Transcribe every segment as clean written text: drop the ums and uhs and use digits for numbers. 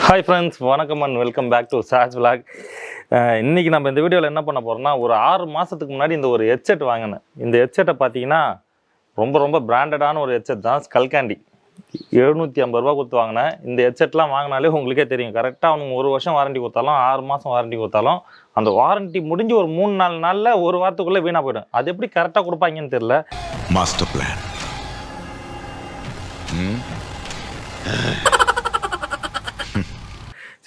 Hi friends, வணக்கம் and welcome back to chats vlog. இன்றைக்கி நம்ம இந்த வீடியோவில் என்ன பண்ண போகிறோம்னா, ஒரு 6 மாதத்துக்கு முன்னாடி இந்த ஒரு ஹெட்செட் வாங்கினேன். இந்த ஹெட்செட்டை பார்த்தீங்கன்னா ரொம்ப பிராண்டடான ஒரு ஹெட்செட் தான். ஸ்கல் கேண்டி 750 ரூபா கொடுத்து வாங்கினேன். இந்த ஹெட்செட்லாம் வாங்கினாலே உங்களுக்கே தெரியும், கரெக்டாக அவனுக்கு 1 வருஷம் வாரண்டி கொடுத்தாலும் 6 மாதம் வாரண்டி கொடுத்தாலும் அந்த வாரண்டி முடிஞ்சு ஒரு 3-4 நாளில் ஒரு வாரத்துக்குள்ளே வீணாக போய்டும். அது எப்படி கரெக்டாக கொடுப்பாங்கன்னு தெரியல. Master plan.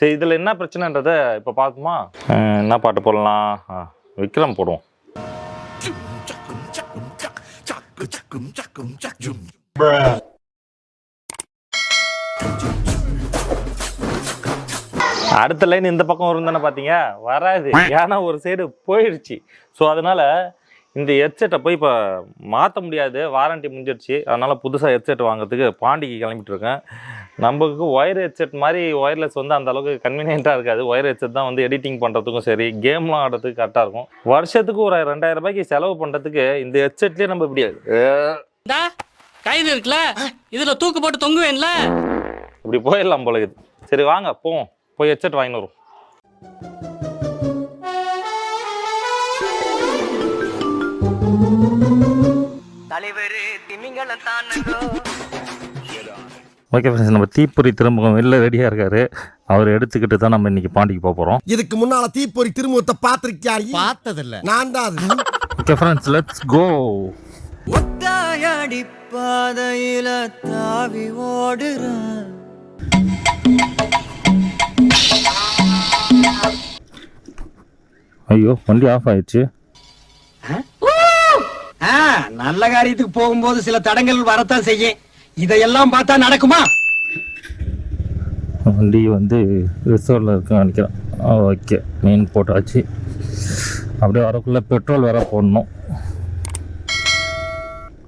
சரி, இதில் என்ன பிரச்சனைன்றதை இப்போ பார்க்குமா? என்ன பாட்டு போடலாம்? விக்ரம் போடுவோம். அடுத்த லைன் இந்த பக்கம் வரும் தானே பார்த்தீங்க, வராது. ஏன்னா ஒரு சைடு போயிடுச்சு. ஸோ அதனால் இந்த ஹெட்செட்டை போய் இப்போ மாற்ற முடியாது, வாரண்டி முடிஞ்சிடுச்சு. அதனால் புதுசாக ஹெட்செட் வாங்குறதுக்கு பாண்டிக்கு கிளம்பிட்டு இருக்கேன். நம்மளுக்கு ஒயர் ஹெட்செட் மாதிரி ஒயர்லெஸ் வந்து அந்த அளவுக்கு கன்வீனியண்ட்டாக இருக்காது. ஒயர் ஹெட்செட் தான் வந்து எடிட்டிங் பண்ணுறதுக்கும் சரி, கேம்லாம் ஆடுறதுக்கு கரெக்டாக இருக்கும். வருஷத்துக்கு ஒரு 2000 ரூபாய்க்கு செலவு பண்ணுறதுக்கு இந்த ஹெட்செட்லேயே நம்ம முடியாது. கைது இருக்குல்ல, இதில் தூக்கு போட்டு தொங்குவேன்ல, இப்படி போயிடலாம் போல இது. சரி வாங்க போவோம், போய் ஹெட்செட் வாங்கிட்டு வரும். ஓகே ஃப்ரெண்ட்ஸ், நம்ம தீப்பொறி திருமுகம் வெளில ரெடியாக இருக்காரு. அவர் எடுத்துக்கிட்டு தான் நம்ம இன்னைக்கு பாண்டிக்கு போக போகிறோம். இதுக்கு முன்னால தீப்பொறி திருமுகத்தை பார்த்திருக்கியா? பார்த்ததில்ல. நான் தான் அது. Okay friends, let's go. ஒத்தாயடி பாதையில தாவி ஓடுறேன். ஐயோ, வண்டி ஆஃப் ஆயிடுச்சு. நல்ல காரியத்துக்கு போகும்போது சில தடங்கள் வரத்தான் செய்யும். இதையெல்லாம் பார்த்தா நடக்குமா? வண்டி வந்து ரிசர்வில் இருக்குன்னு நினைக்கிறேன். ஓகே, மெயின் போட்டாச்சு. அப்படியே வரக்குள்ளே பெட்ரோல் வேற போடணும்.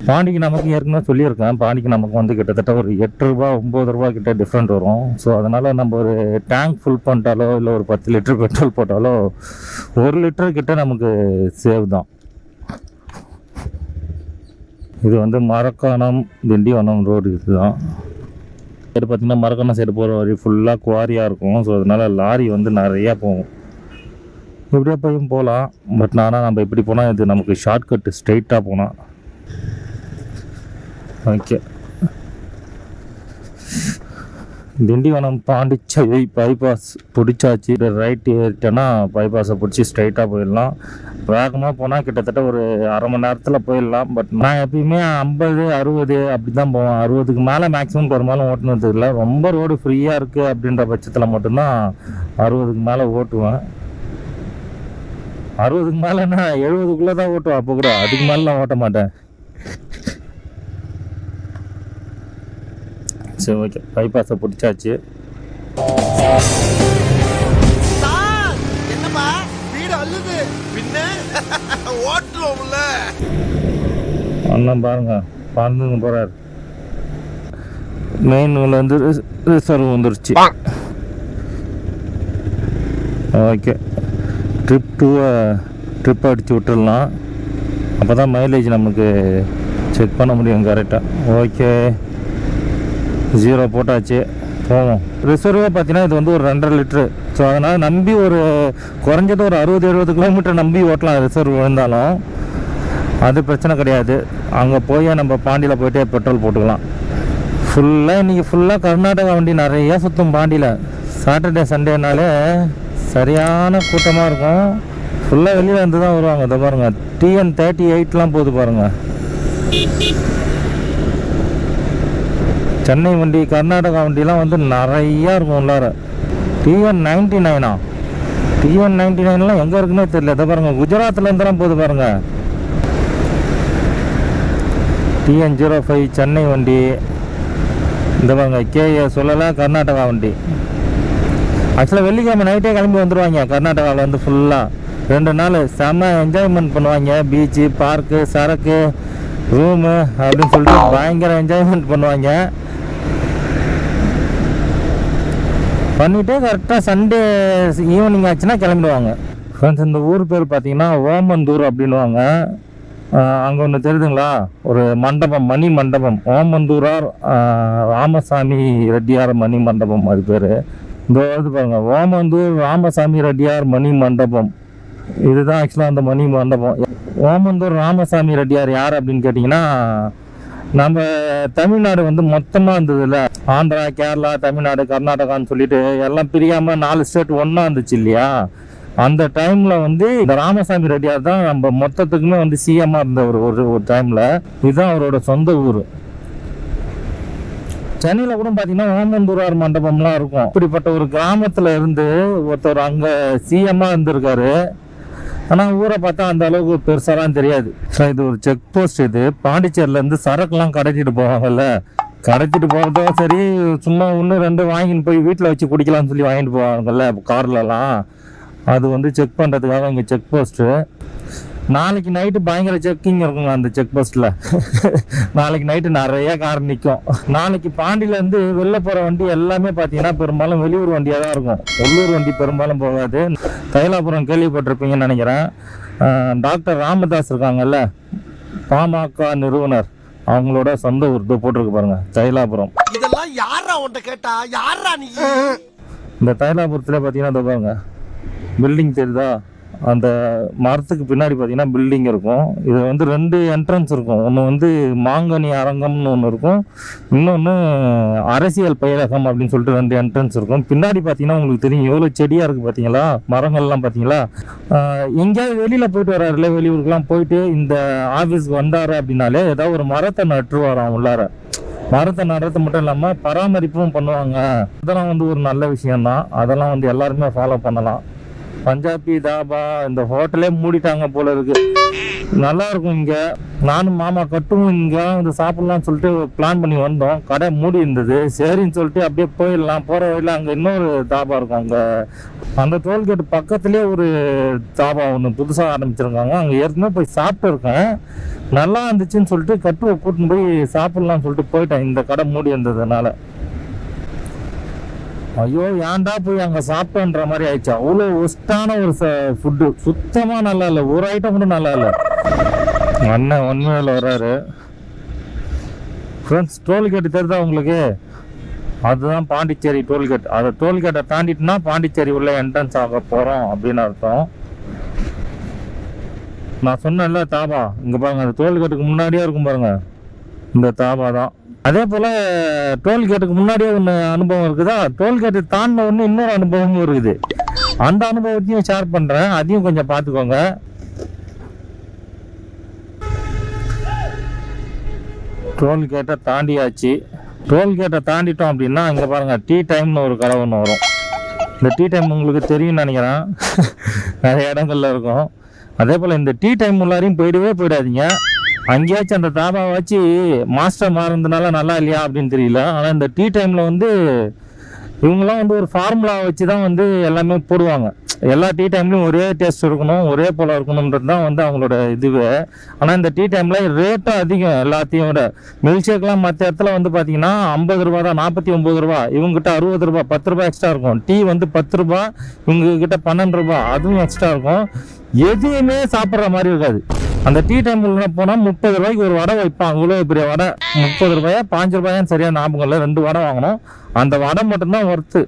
பாண்டிக்கு நமக்கு ஏற்கனவே சொல்லியிருக்கேன், பாண்டிக்கு நமக்கு வந்து கிட்டத்தட்ட ஒரு 8 ரூபா 9 ரூபா கிட்ட டிஃப்ரெண்ட் வரும். ஸோ அதனால் நம்ம ஒரு டேங்க் ஃபுல் பண்ணிட்டாலோ இல்லை ஒரு 10 லிட்டர் பெட்ரோல் போட்டாலோ 1 லிட்டர் கிட்ட நமக்கு சேவ் தான். இது வந்து மரக்காணம் திண்டிவனம் ரோடு. இதுதான் சைடு பார்த்திங்கன்னா, மரக்காணம் சைடு போகிற வழி ஃபுல்லாக குவாரியாக இருக்கும். ஸோ அதனால் லாரி வந்து நிறையா போகும். இப்படியே போயும் போகலாம். பட் ஆனால் நம்ம இப்படி போனால் இது நமக்கு ஷார்ட்கட்டு, ஸ்ட்ரெயிட்டாக போனால். ஓகே, திண்டிவனம் பாண்டிச்சேரி பைபாஸ் பிடிச்சாச்சு. ரைட்டு ஏறிட்டேன்னா பைபாஸை பிடிச்சி ஸ்ட்ரைட்டாக போயிடலாம். வேகமாக போனால் கிட்டத்தட்ட ஒரு அரை மணி நேரத்தில் போயிடலாம். பட் நான் எப்பயுமே 50 60 அப்படி தான் போவேன். 60க்கு மேலே மேக்ஸிமம் பெரும்பாலும் ஓட்டுனது இல்லை. ரொம்ப ரோடு ஃப்ரீயாக இருக்குது அப்படின்ற பட்சத்தில் மட்டும்தான் 60க்கு மேலே ஓட்டுவேன். 60க்கு மேலேன்னா 70க்குள்ளே தான் ஓட்டுவேன். அப்போ கூட அதுக்கு மேலாம் ஓட்ட மாட்டேன். சரி ஓகே, பைபாஸை பிடிச்சாச்சு. என்னப்பா வீடு அல்லுது பின்ன ஓட்டுறோம்ல. அண்ணன் பாருங்க, பறந்துங்க போகிறார். மெயினில் வந்து ரிசர்வ் வந்துருச்சு. ஓகே, ட்ரிப் அடித்து விட்டுடலாம். அப்போ தான் மைலேஜ் நமக்கு செக் பண்ண முடியும் கரெக்டாக. ஓகே, 0 போட்டாச்சு, போவோம். ரிசர்வே பார்த்தீங்கன்னா இது வந்து ஒரு 2.5 லிட்ரு. ஸோ அதனால் நம்பி ஒரு குறைஞ்சது ஒரு 60-70 கிலோமீட்டர் நம்பி ஓட்டலாம். ரிசர்வ் விழுந்தாலும் அது பிரச்சனை கிடையாது. அங்கே போய் நம்ம பாண்டியில் போய்ட்டே பெட்ரோல் போட்டுக்கலாம். இன்றைக்கி ஃபுல்லாக கர்நாடகா வண்டி நிறையா சுற்றும் பாண்டியில். சாட்டர்டே சண்டேனாலே சரியான கூட்டமாக இருக்கும். ஃபுல்லாக வெளியில் இருந்து தான் வருவாங்க. இதை பாருங்கள், TN 38லாம் போகுது பாருங்கள். சென்னை வண்டி, கர்நாடகா வண்டிலாம் வந்து நிறையா இருக்கும் உள்ளார. TN 99 TN 99லாம் எங்கே இருக்குன்னே தெரியல. இதை பாருங்கள், குஜராத்தில் இருந்தெல்லாம் போகுது பாருங்கள். TN 05 சென்னை வண்டி. இந்த பாருங்கள், KA சொல்லலை, கர்நாடகா வண்டி. ஆக்சுவலாக வெள்ளிக்கிழமை நைட்டே கிளம்பி வந்துடுவாங்க கர்நாடகாவில் வந்து. ஃபுல்லாக 2 நாள் செம்ம என்ஜாய்மெண்ட் பண்ணுவாங்க. பீச்சு, பார்க்கு, சரக்கு, ரூமு அப்படின்னு சொல்லிட்டு பயங்கர என்ஜாய்மெண்ட் பண்ணுவாங்க. பண்ணிவிட்டு கரெக்டாக சண்டே ஈவினிங் ஆச்சுன்னா கிளம்பிடுவாங்க. ஃப்ரெண்ட்ஸ், இந்த ஊர் பேர் பார்த்தீங்கன்னா ஓமந்தூர் அப்படின்வாங்க. அங்கே ஒன்று தெரியுதுங்களா, ஒரு மண்டபம், மணி மண்டபம், ஓமந்தூரார் ராமசாமி ரெட்டியார் மணி மண்டபம் அது பேர். இந்த இது பாருங்க, ஓமந்தூர் ராமசாமி ரெட்டியார் மணி மண்டபம். இதுதான் ஆக்சுவலாக அந்த மணி மண்டபம். ஓமந்தூர் ராமசாமி ரெட்டியார் யார் அப்படின்னு கேட்டிங்கன்னா, நம்ம தமிழ்நாடு வந்து மொத்தமாக இருந்ததுல, ஆந்திரா, கேரளா, தமிழ்நாடு, கர்நாடகான்னு சொல்லிட்டு எல்லாம் பிரியாமல் 4 ஸ்டேட் ஒன்றா இருந்துச்சு இல்லையா? அந்த டைமில் வந்து இந்த ராமசாமி ரெட்டியார் தான் நம்ம மொத்தத்துக்குமே வந்து சிஎம்மாக இருந்த ஒரு டைமில். இதுதான் அவரோட சொந்த ஊர். சென்னையில் கூட பார்த்தீங்கன்னா ஓமந்தூரார் மண்டபம்லாம் இருக்கும். இப்படிப்பட்ட ஒரு கிராமத்தில் இருந்து ஒருத்தர் அங்கே சிஎம்மாக இருந்திருக்காரு. ஆனால் ஊரை பார்த்தா அந்த அளவுக்கு பெருசாலாம் தெரியாது. ஸோ இது ஒரு செக் போஸ்ட். இது பாண்டிச்சேரியிலேருந்து சரக்குலாம் கடத்திட்டு போவாங்கல்ல, கடத்திட்டு போகிறதோ சரி, சும்மா 1-2 வாங்கின்னு போய் வீட்டில் வச்சு குடிக்கலாம்னு சொல்லி வாங்கிட்டு போவாங்கல்ல கார்லலாம், அது வந்து செக் பண்ணுறதுக்காக இங்கே செக் போஸ்ட்டு. நாளைக்கு நைட்டு பயங்கர செக்கிங் இருக்குங்க அந்த செக் போஸ்ட்டில். நாளைக்கு நைட்டு நிறைய கார் நிற்கும். நாளைக்கு பாண்டியிலேருந்து வெளில போகிற வண்டி எல்லாமே பார்த்தீங்கன்னா பெரும்பாலும் வெளியூர் வண்டியாக தான் இருக்கும். உள்ளூர் வண்டி பெரும்பாலும் போகாது. தைலாபுரம் கேள்விப்பட்டிருப்பீங்கன்னு நினைக்கிறேன். டாக்டர் ராமதாஸ் இருக்காங்கல்ல, பாமக நிறுவனர், அவங்களோட சொந்த ஊர் போட்டிருக்கு பாருங்க, தைலாபுரம். இதெல்லாம் யாரா உன்கிட்ட கேட்டா? யாரா நீ? இந்த தைலாபுரத்தில் பார்த்தீங்கன்னா இந்த பாருங்க பில்டிங் தெரியுதா? அந்த மரத்துக்கு பின்னாடி பார்த்தீங்கன்னா பில்டிங் இருக்கும். இது வந்து 2 என்ட்ரன்ஸ் இருக்கும். ஒன்று வந்து மாங்கனி அரங்கம்னு ஒன்று இருக்கும், இன்னொன்று அரசியல் பயிலகம் அப்படின்னு சொல்லிட்டு 2 என்ட்ரன்ஸ் இருக்கும். பின்னாடி பார்த்தீங்கன்னா உங்களுக்கு தெரியும் எவ்வளோ செடியாக இருக்குது பார்த்தீங்களா, மரங்கள்லாம் பார்த்தீங்களா. எங்கேயாவது வெளியில் போயிட்டு வர்றாருல, வெளியூருக்குலாம் போயிட்டு இந்த ஆஃபீஸ்க்கு வந்தார் அப்படின்னாலே ஏதாவது ஒரு மரத்தை நட்டுருவாராம் உள்ளார. மரத்தை நடுறது மட்டும் இல்லாமல் பராமரிப்பும் பண்ணுவாங்க. அதெல்லாம் வந்து ஒரு நல்ல விஷயம்தான். அதெல்லாம் வந்து எல்லாருமே ஃபாலோ பண்ணலாம். பஞ்சாபி தாபா இந்த ஹோட்டலே மூடிட்டாங்க போல இருக்கு. நல்லா இருக்கும் இங்கே. நானும் மாமா கட்டும் இங்கே வந்து சாப்பிட்லான்னு சொல்லிட்டு பிளான் பண்ணி வந்தோம். கடை மூடி இருந்தது. சரின்னு சொல்லிட்டு அப்படியே போயிடலாம். போகிற வழியில் அங்கே இன்னொரு தாபா இருக்கும். அங்கே அந்த டோல்கேட் பக்கத்துலேயே ஒரு தாபா ஒன்று புதுசாக ஆரம்பிச்சிருக்காங்க. அங்கே ஏற்கனவே போய் சாப்பிட்டு இருக்கேன். நல்லா இருந்துச்சுன்னு சொல்லிட்டு கட்டுவை கூட்டின்னு போய் சாப்பிட்லான்னு சொல்லிட்டு போயிட்டேன், இந்த கடை மூடி இருந்ததுனால. ஐயோ ஏன்டா போய் அங்கே சாப்பிட்டோன்ற மாதிரி ஆயிடுச்சு. அவ்வளோ ஒஸ்டான ஒரு ஃபுட்டு, சுத்தமாக நல்லா இல்லை. ஒரு ஐட்டம் கூட நல்லா இல்லை. அண்ணன் ஒன்மையில் வர்றாரு. ஃப்ரெண்ட்ஸ், டோல்கேட்டு தெரியுதா உங்களுக்கு? அதுதான் பாண்டிச்சேரி டோல்கேட். அதை டோல்கேட்டை தாண்டிட்டுனா பாண்டிச்சேரி உள்ள என்ட்ரன்ஸ் ஆக போகிறோம் அப்படின்னு அர்த்தம். நான் சொன்னேன்ல தாபா, இங்கே பாருங்கள், அந்த டோல்கேட்டுக்கு முன்னாடியே இருக்கும் பாருங்கள், இந்த தாபா தான். அதே போல் டோல்கேட்டுக்கு முன்னாடியே ஒன்று அனுபவம் இருக்குதா, டோல்கேட்டு தாண்டின ஒன்று இன்னொரு அனுபவமும் இருக்குது. அந்த அனுபவத்தையும் ஷேர் பண்ணுறேன், அதையும் கொஞ்சம் பார்த்துக்கோங்க. டோல்கேட்டை தாண்டியாச்சு. டோல்கேட்டை தாண்டிட்டோம் அப்படின்னா இங்கே பாருங்கள், டீ டைம்னு ஒரு கடை ஒன்று வரும். இந்த டீ டைம் உங்களுக்கு தெரியும்னு நினைக்கிறேன், நிறைய இடங்கள்ல இருக்கும். அதே போல் இந்த டீ டைம் உள்ளாரையும் போயிடாதீங்க. அங்கேயாச்சும் அந்த தாபா வச்சு மாஸ்டர் மாறினதுனால நல்லா இல்லையா அப்படின்னு தெரியல. ஆனால் இந்த டீ டைமில் வந்து இவங்களாம் வந்து ஒரு ஃபார்முலா வச்சு தான் வந்து எல்லாமே போடுவாங்க. எல்லா டீ டைம்லையும் ஒரே டேஸ்ட் இருக்கணும், ஒரே போல் இருக்கணுன்றது தான் வந்து அவங்களோட இதுவே. ஆனால் இந்த டீ டைமில் ரேட்டும் அதிகம் எல்லாத்தையும் விட. மில்க் ஷேக்லாம் மற்ற இடத்துல வந்து பார்த்தீங்கன்னா 50 ரூபா தான், 49 ரூபா. இவங்ககிட்ட 60 ரூபா, 10 ரூபா எக்ஸ்ட்ரா இருக்கும். டீ வந்து 10 ரூபா, இவங்ககிட்ட 12 ரூபா, அதுவும் எக்ஸ்ட்ரா இருக்கும். எதுவுமே சாப்பிட்ற மாதிரி இருக்காது. அந்த டீ டைம்ல போனால் 30 ரூபாய்க்கு ஒரு வடை வைப்பான். இவ்வளோ பெரிய வடை 30 ரூபாயா 5 ரூபாயான்னு சரியாக ஞாபகம் இல்லை. 2 வடை வாங்கணும். அந்த வடை மட்டும்தான் ஒர்த்து.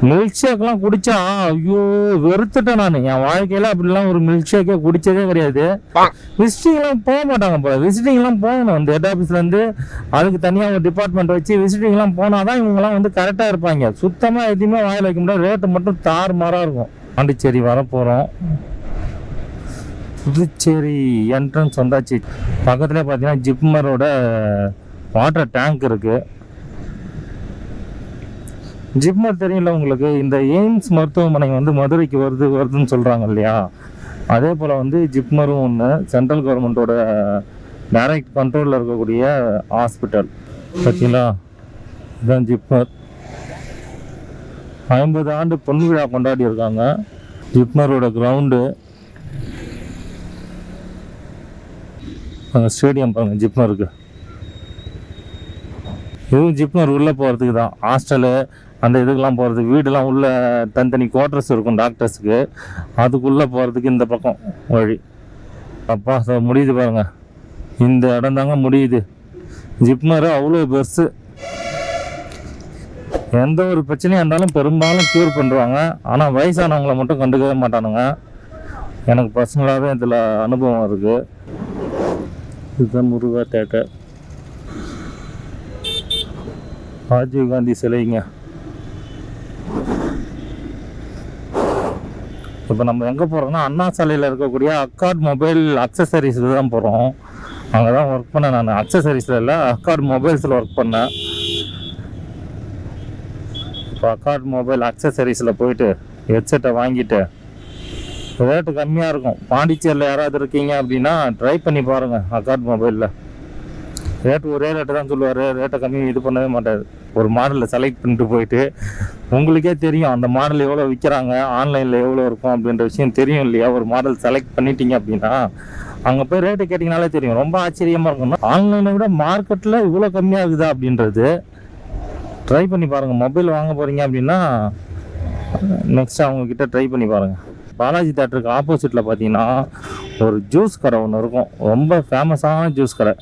மில்க் ஷேக்லாம் குடித்தா ஐயோ வெறுத்துட்டேன் நான். என் வாழ்க்கையில் அப்படிலாம் ஒரு மில்க் ஷேக்கே குடித்ததே கிடையாது. விசிட்டிங்லாம் போக மாட்டாங்க போல. விசிட்டிங்லாம் போகணும். இந்த ஹெட் ஆஃபீஸ்லேருந்து அதுக்கு தனியாக ஒரு டிபார்ட்மெண்ட் வச்சு விசிட்டிங்லாம் போனால் தான் இவங்கெல்லாம் வந்து கரெக்டாக இருப்பாங்க. சுத்தமாக எதுவுமே வாயில் வைக்க முடியாது. ரேட்டு மட்டும் தாறுமாறாக இருக்கும். பாண்டிச்சேரி வரப்போகிறோம். புதுச்சேரி என்ட்ரன்ஸ் வந்தாச்சு. பக்கத்துலேயே பார்த்தீங்கன்னா ஜிப்மரோட வாட்டர் டேங்க் இருக்குது. ஜிப்மர் தெரியல உங்களுக்கு, இந்த எய்ம்ஸ் மருத்துவமனை வந்து மதுரைக்கு வருதுன்னு சொல்கிறாங்க இல்லையா, அதே போல் வந்து ஜிப்மரும் ஒன்று சென்ட்ரல் கவர்மெண்ட்டோட டைரக்ட் கண்ட்ரோலில் இருக்கக்கூடிய ஹாஸ்பிட்டல். பார்த்தீங்களா, இதுதான் ஜிப்மர். 50 ஆண்டு பொன் விழா கொண்டாடி இருக்காங்க. ஜிப்மரோட கிரவுண்டு, ஸ்டேடியம் பாருங்கள் ஜிப்மருக்கு. இதுவும் ஜிப்மர் உள்ளே போகிறதுக்கு தான். ஹாஸ்டலு அந்த இதுக்கெல்லாம் போகிறதுக்கு, வீடெல்லாம் உள்ள தனித்தனி குவார்ட்டர்ஸ் இருக்கும் டாக்டர்ஸுக்கு, அதுக்குள்ளே போகிறதுக்கு இந்த பக்கம் வழி. அப்பா முடியுது பாருங்கள், இந்த இடம் தாங்க முடியுது. ஜிப்மரு அவ்வளோ பெருசு. எந்த ஒரு பிரச்சனையாக இருந்தாலும் பெரும்பாலும் க்யூர் பண்ணுறாங்க. ஆனால் வயசானவங்களை மட்டும் கண்டுக்கவே மாட்டானுங்க. எனக்கு பர்சனலாகவே இதில் அனுபவம் இருக்குது. இதுதான் முருகா தேட்டர், ராஜீவ் காந்தி சிலைங்க. இப்போ நம்ம எங்கே போகிறோம்னா அண்ணா சாலையில் இருக்கக்கூடிய அக்கார்ட் மொபைல் அக்சசரிஸில் தான் போகிறோம். அங்கே தான் ஒர்க் பண்ணேன் நான். அக்சசரிஸில் இல்லை, அக்கார்ட் மொபைல்ஸில் ஒர்க் பண்ணேன். இப்போ அக்கார்ட் மொபைல் அக்சசரிஸில் போயிட்டு ஹெட்செட்டை வாங்கிட்டு ரேட்டு கம்மியாக இருக்கும். பாண்டிச்சேரியில் யாராவது இருக்கீங்க அப்படின்னா ட்ரை பண்ணி பாருங்கள். அக்கார்ட் மொபைலில் ரேட்டு ஒரே ரேட்டு தான் சொல்லுவார், ரேட்டை கம்மி இது பண்ணவே மாட்டார். ஒரு மாடலில் செலக்ட் பண்ணிட்டு போயிட்டு உங்களுக்கே தெரியும் அந்த மாடல் எவ்வளோ விற்கிறாங்க, ஆன்லைனில் எவ்வளோ இருக்கும் அப்படின்ற விஷயம் தெரியும் இல்லையா. ஒரு மாடல் செலக்ட் பண்ணிட்டீங்க அப்படின்னா அங்கே போய் ரேட்டு கேட்டிங்கனாலே தெரியும். ரொம்ப ஆச்சரியமாக இருக்கும். ஆன்லைனை விட மார்க்கெட்டில் இவ்வளோ கம்மியாக இருக்குதா அப்படின்றது ட்ரை பண்ணி பாருங்கள். மொபைல் வாங்க போகிறீங்க அப்படின்னா நெக்ஸ்ட் அவங்கக்கிட்ட ட்ரை பண்ணி பாருங்கள். பாலாஜி தேட்டருக்கு ஆப்போசிட்டில் பார்த்தீங்கன்னா ஒரு ஜூஸ் கடை ஒன்று இருக்கும். ரொம்ப ஃபேமஸான ஜூஸ் கடை.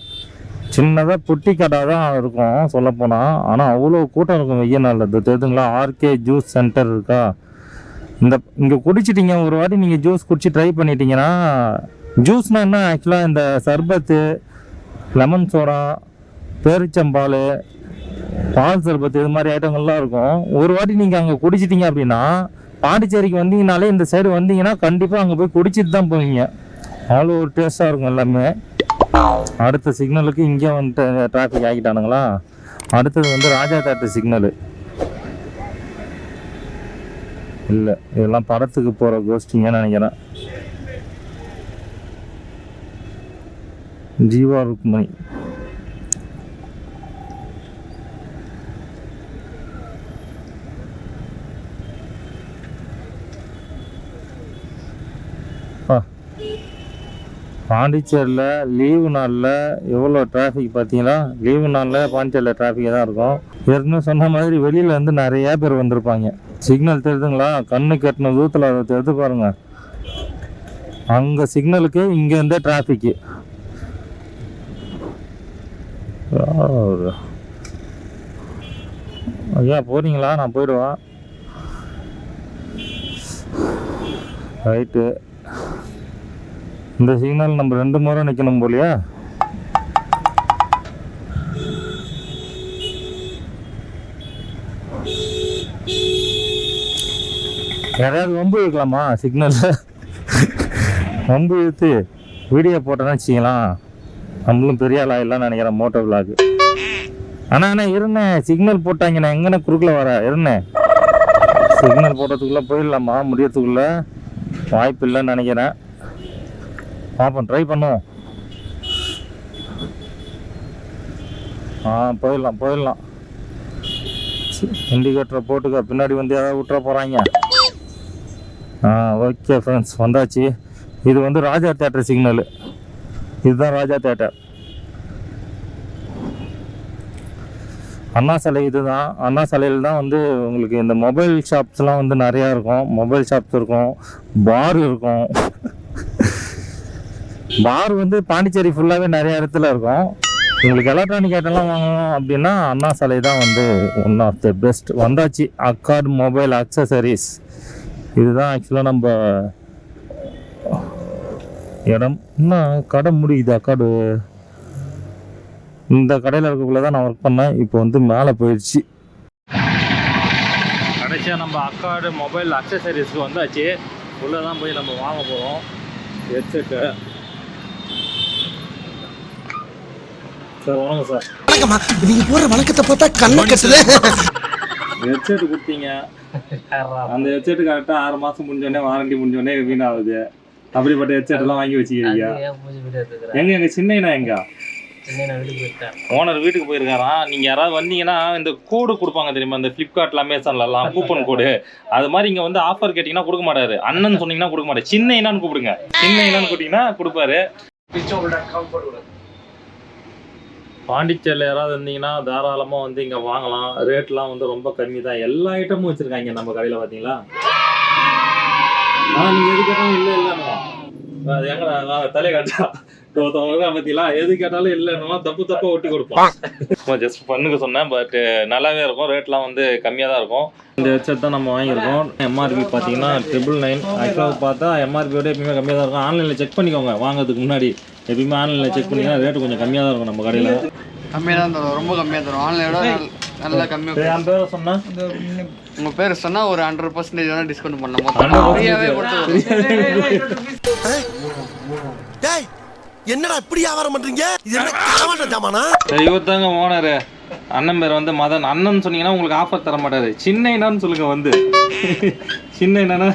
சின்னதாக பொட்டி கடை தான் இருக்கும் சொல்லப்போனால். ஆனால் அவ்வளோ கூட்டம் இருக்கும் வெய்ய நாளில். இது தெரியுதுங்களா, ஆர்கே ஜூஸ் சென்டர் இருக்கா. இங்கே குடிச்சிட்டிங்க ஒரு வாட்டி, நீங்கள் ஜூஸ் குடிச்சு ட்ரை பண்ணிட்டீங்கன்னா, ஜூஸ்னால் என்ன ஆக்சுவலாக இந்த சர்பத்து, லெமன் சோடா, பேரிச்சம்பால், பால் சர்பத்து, இது மாதிரி ஐட்டங்கள்லாம் இருக்கும். ஒரு வாட்டி நீங்கள் அங்கே குடிச்சிட்டிங்க அப்படின்னா பாண்டிச்சேரிக்கு வந்தீங்கனாலே இந்த சைடு வந்தீங்கன்னா கண்டிப்பாக அங்கே போய் குடிச்சிட்டு தான் போவீங்க. அவ்வளோ ஒரு டேஸ்ட்டாக இருக்கும் எல்லாமே. அடுத்த சிக்னலுக்கு இங்கே வந்துட்டு டிராஃபிக் ஆகிட்டானுங்களா. அடுத்தது வந்து ராஜா தேட்டர் சிக்னலு. இல்லை, இதெல்லாம் படத்துக்கு போகிற கோஷ்டிங்கன்னு நினைக்கிறேன். ஜீவா ருக்மணி. பாண்டிச்சேரியில் லீவு நாளில் எவ்வளோ டிராஃபிக் பார்த்தீங்களா. லீவு நாளில் பாண்டிச்சேரியில் டிராஃபிக்காக தான் இருக்கும். ஏற்கனவே சொன்ன மாதிரி வெளியில் வந்து நிறையா பேர் வந்திருப்பாங்க. சிக்னல் தெரியுதுங்களா, கண்ணு கட்டின தூரத்தில் அதை தெரிந்து பாருங்கள். அங்கே சிக்னலுக்கு இங்கேருந்தே டிராஃபிக்கு. ஐயா போகிறீங்களா? நான் போயிடுவேன். ரைட்டு, இந்த சிக்னல் நம்ம 2 முறை நிற்கணும் போலியா. யாராவது வம்பு இழுக்கலாமா சிக்னலில்? வம்பு இழுத்து வீடியோ போட்டோன்னு வச்சிக்கலாம், நம்மளும் பெரிய ஆள் ஆகிடலாம்னு நினைக்கிறேன். Moto vlog. ஆனால் இருந்தேன், சிக்னல் போட்டாங்க, நான் எங்கன்னு குறுக்கில் வர இருந்தேன். சிக்னல் போடுறதுக்குள்ளே போயிடலாமா, முடியறதுக்குள்ளே வாய்ப்பு இல்லைன்னு நினைக்கிறேன். பார்ப்போம், ட்ரை பண்ணுவோம். போயிடலாம். இண்டிகேட்டரை போட்டுக்க, பின்னாடி வந்து யாராவது விட்டுற போகிறாங்க. ஓகே ஃப்ரெண்ட்ஸ், வந்தாச்சு. இது வந்து ராஜா தேட்டர் சிக்னலு. இதுதான் ராஜா தேட்டர். அண்ணா சாலை இதுதான். அண்ணா சாலையில் தான் வந்து உங்களுக்கு இந்த மொபைல் ஷாப்ஸ்லாம் வந்து நிறையா இருக்கும். மொபைல் ஷாப்ஸ் இருக்கும், பார் இருக்கும். பார் வந்து பாண்டிச்சேரி ஃபுல்லாகவே நிறைய இடத்துல இருக்கும். உங்களுக்கு எலக்ட்ரானிக் ஐட்டம்லாம் வாங்கணும் அப்படின்னா அண்ணா சாலை தான் வந்து ஒன் ஆஃப் த பெஸ்ட். வந்தாச்சு, அக்கார்ட் மொபைல் அக்சசரிஸ். இதுதான் ஆக்சுவலாக நம்ம இடம். இன்னும் கடை முடியுது. அக்கார்டு இந்த கடையில் இருக்கக்குள்ளே தான் நான் ஒர்க் பண்ணேன். இப்போ வந்து மேலே போயிடுச்சு. கடைசியாக நம்ம அக்கார்டு மொபைல் அக்சசரிஸ்க்கு வந்தாச்சு. உள்ளே தான் போய் நம்ம வாங்க போகிறோம் ஹெட்செட்டு. சார் வணக்கம் சார். வணக்கம்மா. நீங்க போற வணக்கத்தை பார்த்தா கண்ணை கட்டுது. ஹெட்செட் கொடுத்தீங்க, அந்த ஹெட்செட்டு கரெக்டாக 6 மாதம் முடிஞ்சோடனே வாரண்டி முடிஞ்சோடனே வீணாகுது. அப்படிப்பட்ட ஹெட்செட் எல்லாம் வாங்கி வச்சுக்கிறீங்க. எங்க சின்ன எங்க ஓனர் வீட்டுக்கு போயிருக்காராம். நீங்கள் யாராவது வந்தீங்கன்னா இந்த கோடு கொடுப்பாங்க தெரியுமா, இந்த ஃப்ளிப்கார்ட்ல அமேசான்லாம் கூப்பன் கோடு, அது மாதிரி இங்கே வந்து ஆஃபர் கேட்டிங்கன்னா கொடுக்க மாட்டாரு. அண்ணன் சொன்னீங்கன்னா கொடுக்க மாட்டாரு. சின்ன என்னன்னு கூப்பிடுங்க, சின்ன என்னன்னு கூட்டிங்கன்னா கொடுப்பாரு. பாண்டிச்சேரியில் யாராவது இருந்தீங்கன்னா தாராளமாக வந்து இங்கே வாங்கலாம். ரேட்லாம் வந்து ரொம்ப கம்மி தான். எல்லா ஐட்டமும் வச்சுருக்காங்க நம்ம கடையில் பார்த்தீங்களா. நீங்கள் எது கேட்டாலும் இல்லை இல்லைன்னு அது எங்கடா தலையை காட்டா பத்திலாம் எது கேட்டாலும் இல்லைன்னா தப்பா ஒட்டி கொடுப்போம். ஜஸ்ட் பண்ணுங்க சொன்னேன். பட் நல்லாவே இருக்கும். ரேட்லாம் வந்து கம்மியாக தான் இருக்கும். இந்த ஹெட்செட் தான் நம்ம வாங்கியிருக்கோம். எம்ஆர்பி பார்த்தீங்கன்னா 999. ஆக்சுவலாக பார்த்தா எம்ஆர்பியோட எப்பயுமே கம்மியாக தான் இருக்கும். ஆன்லைனில் செக் பண்ணிக்கோங்க வாங்கிறதுக்கு முன்னாடி. எப்பயுமே ஆன்லைனில் செக் பண்ணிங்கன்னா ரேட்டு கொஞ்சம் கம்மியாக தான் இருக்கும் நம்ம கடையில். கம்மியாக தான் தரும், ரொம்ப கம்மியாக தரும். ஆன்லைனோட நல்லா கம்மியாக. என் பேரை சொன்னா உங்கள் பேர் சொன்னால் ஒரு 100% வேணால் டிஸ்கவுண்ட் பண்ணலாம். ஃப்ரீயாகவே டேய் என்னடா இப்படி வியாபாரம் பண்றீங்க? இது என்ன காவாட்ட ஜாமானா? இவர் தாங்க ஓனரு. அண்ணன் பேர் வந்து மதன். அண்ணன் சொன்னீங்கன்னா உங்களுக்கு ஆஃபர் தர மாட்டாரு. சின்ன என்னன்னு சொல்லுங்க வந்து. சின்ன என்னன்னா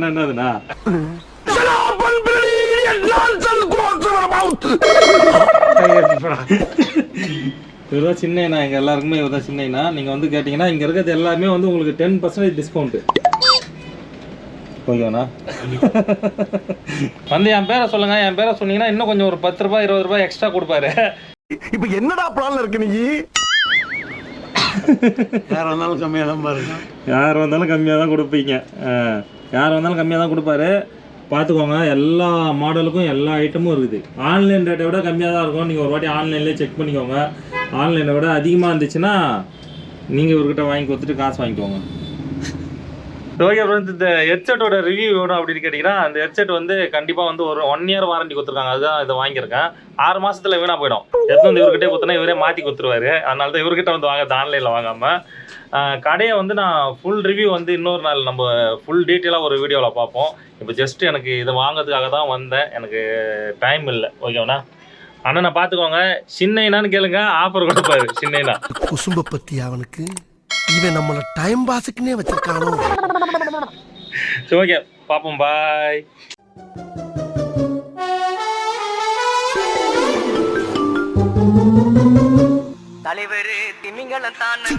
என்னதுண்ணா? இவர்தான் சின்ன அண்ணா. எங்க எல்லாருக்குமே இவர்தான் சின்ன அண்ணா. நீங்க வந்து கேட்டீங்கன்னா இங்க இருக்கிறது எல்லாமே வந்து உங்களுக்கு 10% டிஸ்கவுண்ட். ஓகேண்ணா. வந்து என் பேரை சொல்லுங்க. என் பேரை சொன்னீங்கன்னா இன்னும் கொஞ்சம் ஒரு 10 ரூபாய் 20 ரூபாய் எக்ஸ்ட்ரா கொடுப்பாரு. இப்ப என்னடா பிளான்ல இருக்கு நீ? யார் வந்தாலும் கம்மியாக தான் பாருங்க. யார் வந்தாலும் கம்மியாக தான் கொடுப்பீங்க. யார் வந்தாலும் கம்மியாக தான் கொடுப்பாரு. பார்த்துக்கோங்க. எல்லா மாடலுக்கும் எல்லா ஐட்டமும் இருக்குது. ஆன்லைன் ரேட்டை விட கம்மியாக தான் இருக்கும். நீங்கள் ஒரு வாட்டி ஆன்லைன்லேயே செக் பண்ணிக்கோங்க. ஆன்லைனை விட அதிகமாக இருந்துச்சுன்னா நீங்கள் இவர்கிட்ட வாங்கி கொடுத்துட்டு காசு வாங்கிக்கோங்க. ஓகே ஃப்ரெண்ட்ஸ், இந்த ஹெட்செட்டோட ரிவ்யூ வேணும் அப்படின்னு கேட்டிங்கன்னா அந்த ஹெட்செட் வந்து கண்டிப்பாக வந்து ஒரு 1 இயர் வாரண்டி கொடுத்துருக்காங்க. அதுதான் இதை வாங்கியிருக்கேன். 6 மாதத்தில் வீணாக போயிடும். எடுத்து வந்து இவர்கிட்டே கொடுத்தோன்னா இவரே மாற்றி கொடுத்துருவாரு. அதனால தான் இவர்கிட்ட வந்து வாங்க, ஆன்லைனில் வாங்காமல். கடையை வந்து நான் ஃபுல் ரிவ்யூ வந்து இன்னொரு நாள் நம்ம ஃபுல் டீட்டெயிலாக ஒரு வீடியோவில் பார்ப்போம். இப்போ ஜஸ்ட் எனக்கு இதை வாங்கிறதுக்காக தான் வந்தேன். எனக்கு டைம் இல்லை. ஓகேண்ணா. அண்ணனை பார்த்துக்கோங்க. சின்னைனான்னு கேளுங்க, ஆஃபர் கொடுப்பாரு. சின்னைனா குசும்ப பத்தி அவனுக்கு இவன் நம்மள டைம் பாஸுக்குன்னே வச்சிருக்கானோ. சரி, ஓகே, பார்ப்போம். பாய். தலைவர் திமிங்கலம் தானோ